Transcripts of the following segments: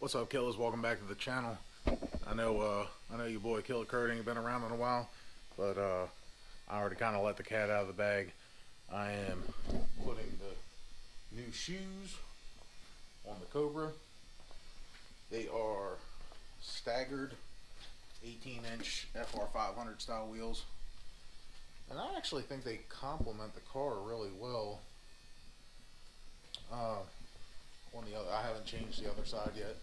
What's up, killers? Welcome back to the channel. I know your boy Killer Kurt ain't been around in a while, but I already kind of let the cat out of the bag. I am putting the new shoes on the Cobra. They are staggered 18-inch FR500 style wheels, and I actually think they complement the car really well. On the other, I haven't changed the other side yet,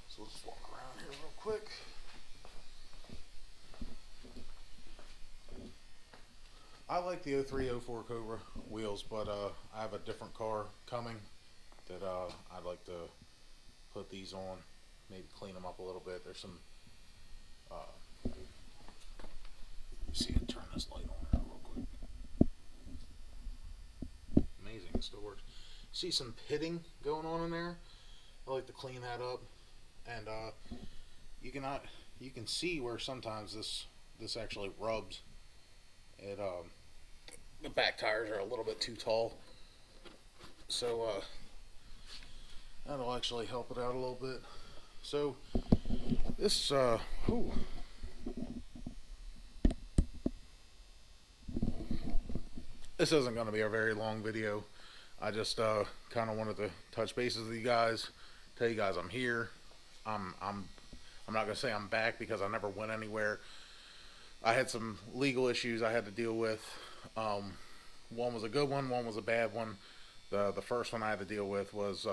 so let's just walk around here real quick. I like the 0304 Cobra wheels, but I have a different car coming that I'd like to put these on, maybe clean them up a little bit. There's some let me see, turn this light on here real quick. Amazing, it still works. See some pitting going on in there. I like to clean that up, and you can see where sometimes this actually rubs. It the back tires are a little bit too tall, so that'll actually help it out a little bit. So this this isn't going to be a very long video. I just kind of wanted to touch bases with you guys, tell you guys I'm here. I'm not gonna say I'm back because I never went anywhere. I had some legal issues I had to deal with. One was a good one was a bad one. The first one I had to deal with was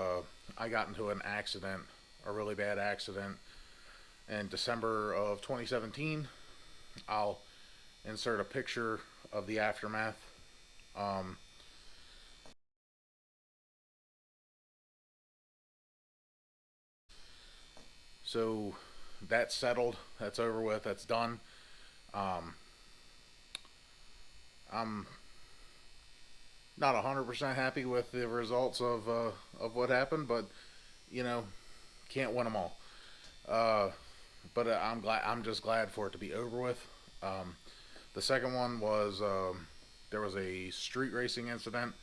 I got into an accident, a really bad accident, in December of 2017. I'll insert a picture of the aftermath. So that's settled, that's over with, that's done. I'm not 100% happy with the results of what happened, but you know, can't win them all. But I'm just glad for it to be over with. The second one was there was a street racing incident,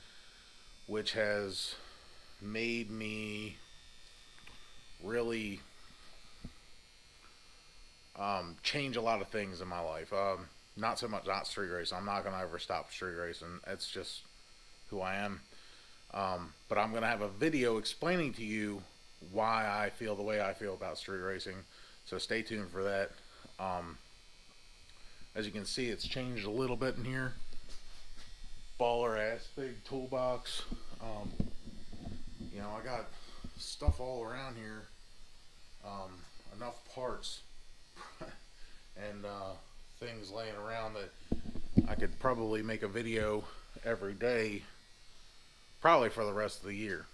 which has made me really change a lot of things in my life. Not so much not street racing. I'm not gonna ever stop street racing. It's just who I am. But I'm gonna have a video explaining to you why I feel the way I feel about street racing. So stay tuned for that. As you can see, it's changed a little bit in here. Baller ass big toolbox. You know, I got stuff all around here. Enough parts and things laying around that I could probably make a video every day, probably for the rest of the year.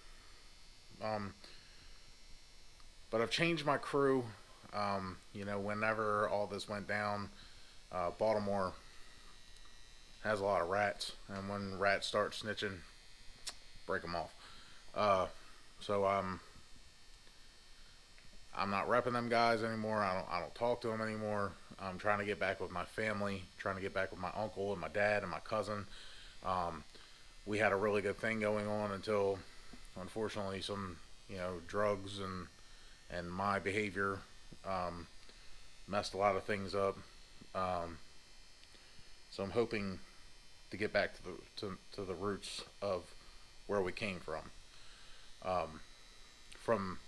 But I've changed my crew. You know, whenever all this went down, Baltimore has a lot of rats, and when rats start snitching, break them off. So I'm not repping them guys anymore. I don't talk to them anymore. I'm trying to get back with my family, trying to get back with my uncle and my dad and my cousin. We had a really good thing going on until, unfortunately, some drugs and my behavior messed a lot of things up. So I'm hoping to get back to the roots of where we came from. From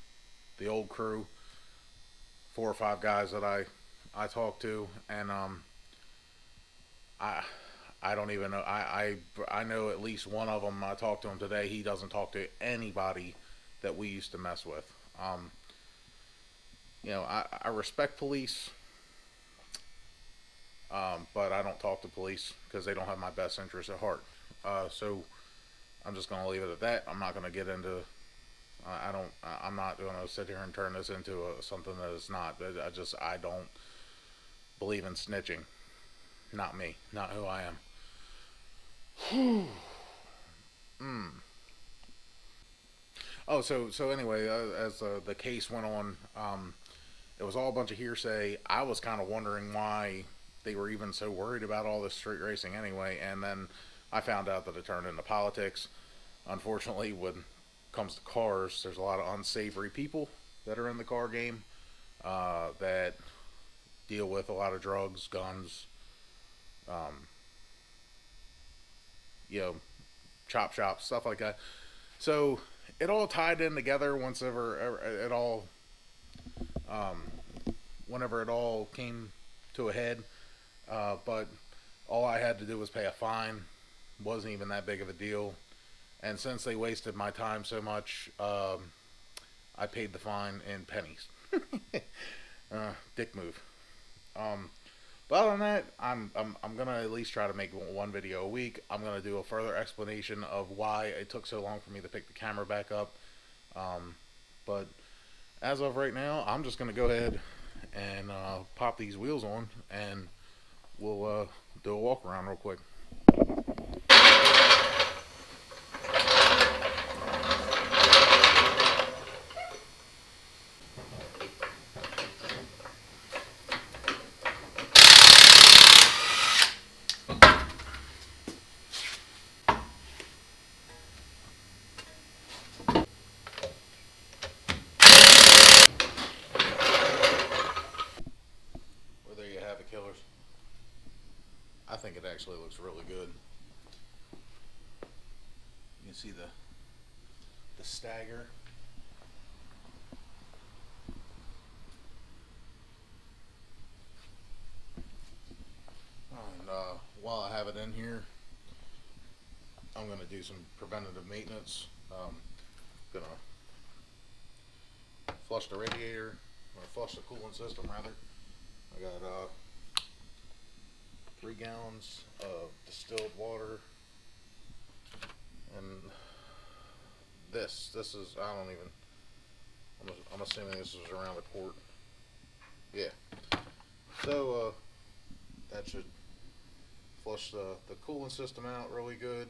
the old crew, 4 or 5 guys that I talked to, and I don't even know. I know at least one of them. I talked to him today. He doesn't talk to anybody that we used to mess with. You know, I respect police, but I don't talk to police because they don't have my best interest at heart. So I'm just gonna leave it at that. I'm not gonna get into. I'm not going to sit here and turn this into something that it's not. I don't believe in snitching. Not me. Not who I am. Oh, so anyway, as the case went on, it was all a bunch of hearsay. I was kind of wondering why they were even so worried about all this street racing anyway, and then I found out that it turned into politics. Unfortunately, when comes to cars, there's a lot of unsavory people that are in the car game that deal with a lot of drugs, guns, um, you know, chop shops, stuff like that. So it all tied in together once ever it all, um, whenever it all came to a head. But all I had to do was pay a fine. Wasn't even that big of a deal. And since they wasted my time so much, I paid the fine in pennies. Dick move. Um, but other than that, I'm gonna at least try to make one video a week. I'm gonna do a further explanation of why it took so long for me to pick the camera back up. Um, but as of right now, I'm just gonna go ahead and pop these wheels on, and we'll do a walk around real quick. Well, there you have it, killers. I think it actually looks really good. You can see the stagger. And while I have it in here, I'm gonna do some preventative maintenance. Gonna flush the radiator, or flush the coolant system rather. I got 3 gallons of distilled water, and this is, I don't even, I'm assuming this is around a quart. Yeah. So that should flush the coolant system out really good.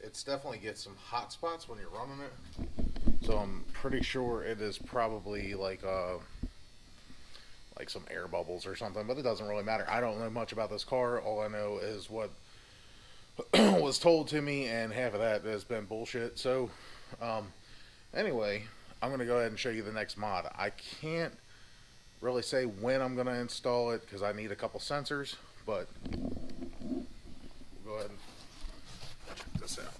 It's definitely gets some hot spots when you're running it. So I'm pretty sure it is probably like some air bubbles or something, but it doesn't really matter. I don't know much about this car. All I know is what was told to me, and half of that has been bullshit. So anyway, I'm gonna go ahead and show you the next mod. I can't really say when I'm gonna install it because I need a couple sensors, but we'll go ahead and check this out.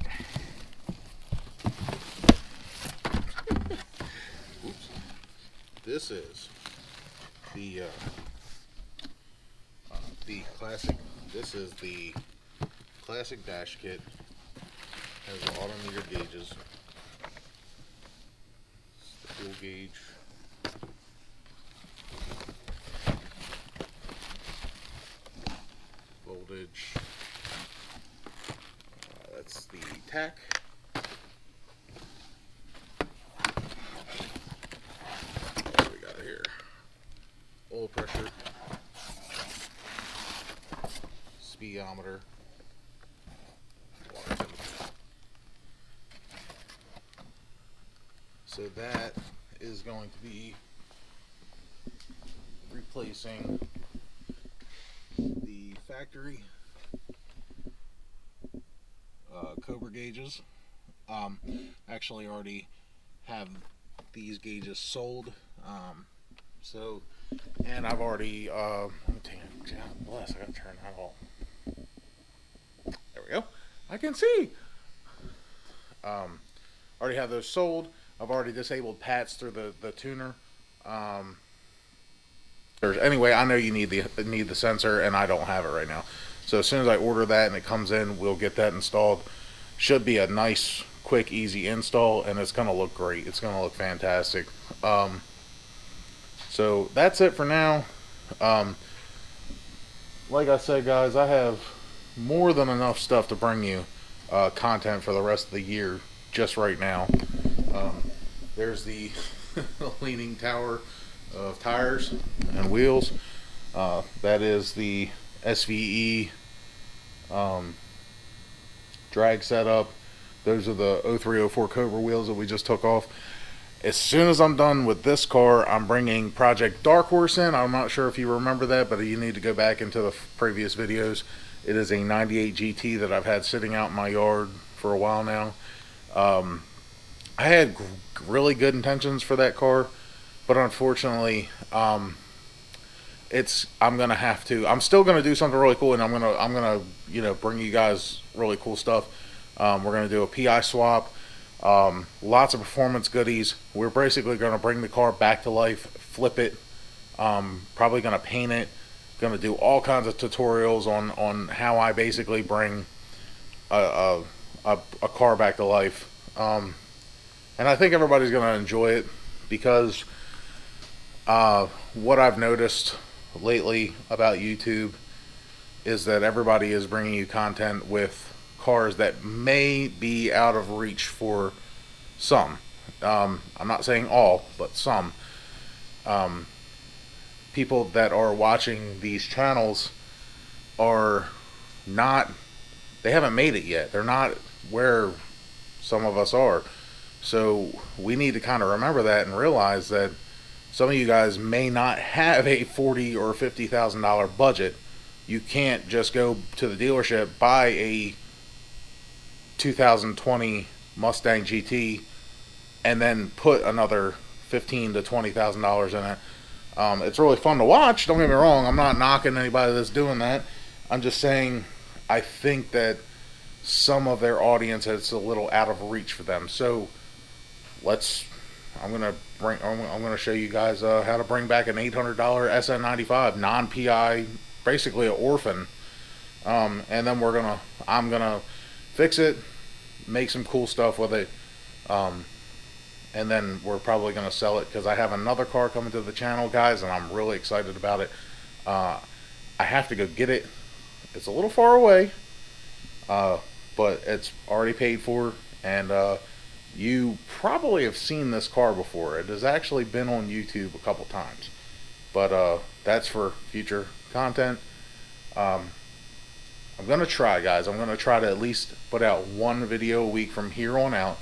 Oops. This is the classic. This is the classic dash kit. Has the autometer gauges. The fuel gauge. Voltage. That's the tach. What do we got here? Oil pressure. Speedometer. Water temperature. So that is going to be replacing the factory Cobra gauges. Actually already have these gauges sold. And I've already God bless, I gotta turn that off. There we go. I can see. Already have those sold. I've already disabled PATs through the tuner. Anyway, I know you need the sensor, and I don't have it right now. So as soon as I order that and it comes in, we'll get that installed. Should be a nice, quick, easy install, and it's gonna look great. It's gonna look fantastic. So that's it for now. Like I said, guys, I have more than enough stuff to bring you content for the rest of the year just right now. There's the leaning tower of tires and wheels. That is the SVE drag setup. Those are the 0304 Cobra wheels that we just took off. As soon as I'm done with this car, I'm bringing Project Dark Horse in. I'm not sure if you remember that, but you need to go back into the previous videos. It is a 98 GT that I've had sitting out in my yard for a while now. I had really good intentions for that car, but unfortunately, it's I'm gonna have to. I'm still gonna do something really cool, and I'm gonna bring you guys really cool stuff. We're gonna do a PI swap, lots of performance goodies. We're basically gonna bring the car back to life, flip it, probably gonna paint it, gonna do all kinds of tutorials on how I basically bring a a car back to life. And I think everybody's gonna enjoy it because what I've noticed lately about YouTube is that everybody is bringing you content with cars that may be out of reach for some. I'm not saying all, but some. Um, People that are watching these channels are not, they haven't made it yet. They're not where some of us are. So we need to kind of remember that and realize that some of you guys may not have a $40,000 or $50,000 budget. You can't just go to the dealership, buy a 2020 Mustang GT, and then put another $15,000 to $20,000 in it. It's really fun to watch. Don't get me wrong. I'm not knocking anybody that's doing that. I'm just saying I think that some of their audience is a little out of reach for them. So let's. I'm gonna show you guys how to bring back an $800 SN95 non-PI, basically an orphan. And then I'm gonna fix it, make some cool stuff with it, and then we're probably gonna sell it because I have another car coming to the channel, guys, and I'm really excited about it. I have to go get it. It's a little far away, but it's already paid for, and you probably have seen this car before. It has actually been on YouTube a couple times, but that's for future content. I'm gonna try, guys. I'm gonna try to at least put out one video a week from here on out.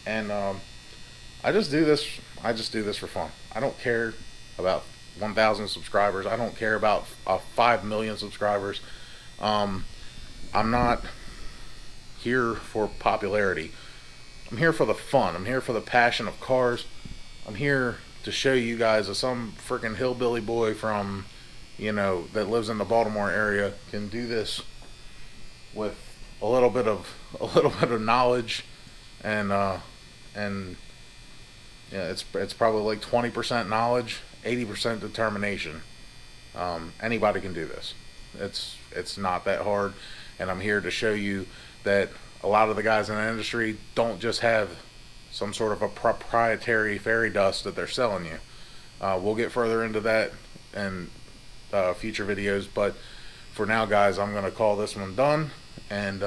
And I just do this. I just do this for fun. I don't care about 1,000 subscribers. I don't care about 5 million subscribers. I'm not here for popularity. I'm here for the fun. I'm here for the passion of cars. I'm here to show you guys that some freaking hillbilly boy from, that lives in the Baltimore area can do this with a little bit of knowledge, and yeah, it's probably like 20% knowledge, 80% determination. Anybody can do this. It's not that hard, and I'm here to show you that a lot of the guys in the industry don't just have some sort of a proprietary fairy dust that they're selling you. We'll get further into that in future videos, but for now, guys, I'm going to call this one done, and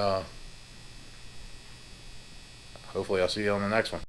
hopefully I'll see you on the next one.